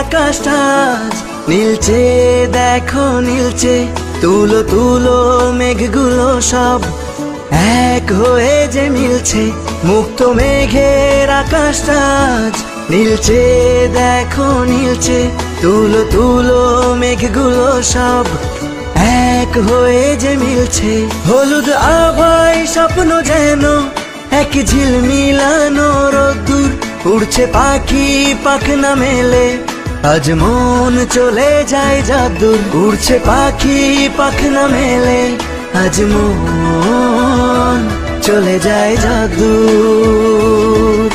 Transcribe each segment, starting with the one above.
আকাশটা আজ নীলচে, দেখো নীলচে। তুলো তুলো মেঘগুলো সব এক হয়ে যে মিলছে। মুক্ত মেঘের আকাশটা আজ নীলচে, দেখো নীলচে। তুলো তুলো মেঘগুলো সব এক হয়ে যে মিলছে। হলুদ আভায় স্বপ্ন যেন এক ঝিলমিলানো রোদ্দুর। উড়ছে পাখি পাখনা মেলে, আজ মন চলে যায় যাদুর। উড়ছে পাখি পাখনা মেলে, আজ মন চলে যায় যাদুর।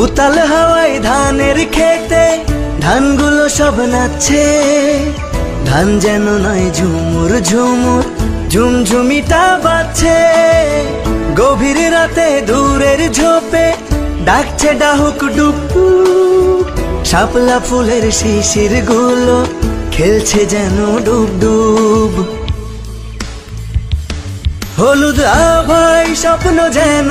উতাল হাওয়ায় ধানের খেতে ধানগুলো সব নাচছে। ধান যেন নয় ঝুমুর ঝুমুর, ঝুমঝুমিটা বাজছে। গভীর রাতে দূরের ঝোপে ডাকছে ডাহুক ডুকু। শাপলা ফুলের শিশির গুলো খেলছে যেন ডুব ডুব। হলুদ আভায় স্বপ্ন যেন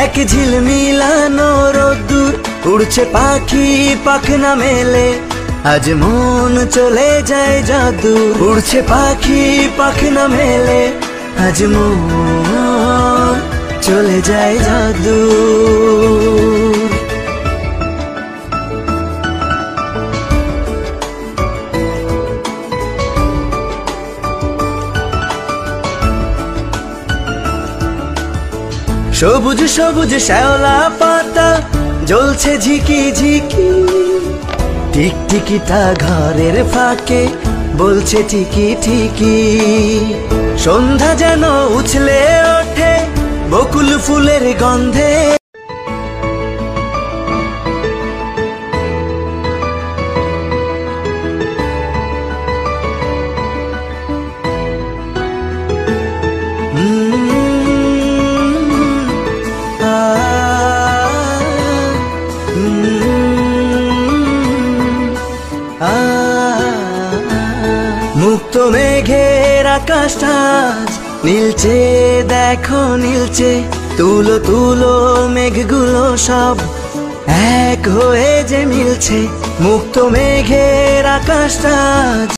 এক ঝিলমিলানো রোদ্দুর। উড়ছে পাখি পাখনা মেলে, আজ মন চলে যায় যাদুর। উড়ছে পাখি পাখনা মেলে, আজ মন চলে যায় যাদুর। সবুজ সবুজ শ্যাওলা পাতা জ্বলছে ঝিকি ঝিকি। টিকটিকিটা ঘরের ফাঁকে বলছে ঠিকি ঠিকি। সন্ধ্যা যেন উছলে ওঠে বকুল ফুলের গন্ধে। মুক্ত মেঘের আকাশটা আজ নীলচে, দেখো নীলচে। তুলো তুলো মেঘগুলো সব এক হয়ে যে মিলছে। মুক্ত মেঘের আকাশটা আজ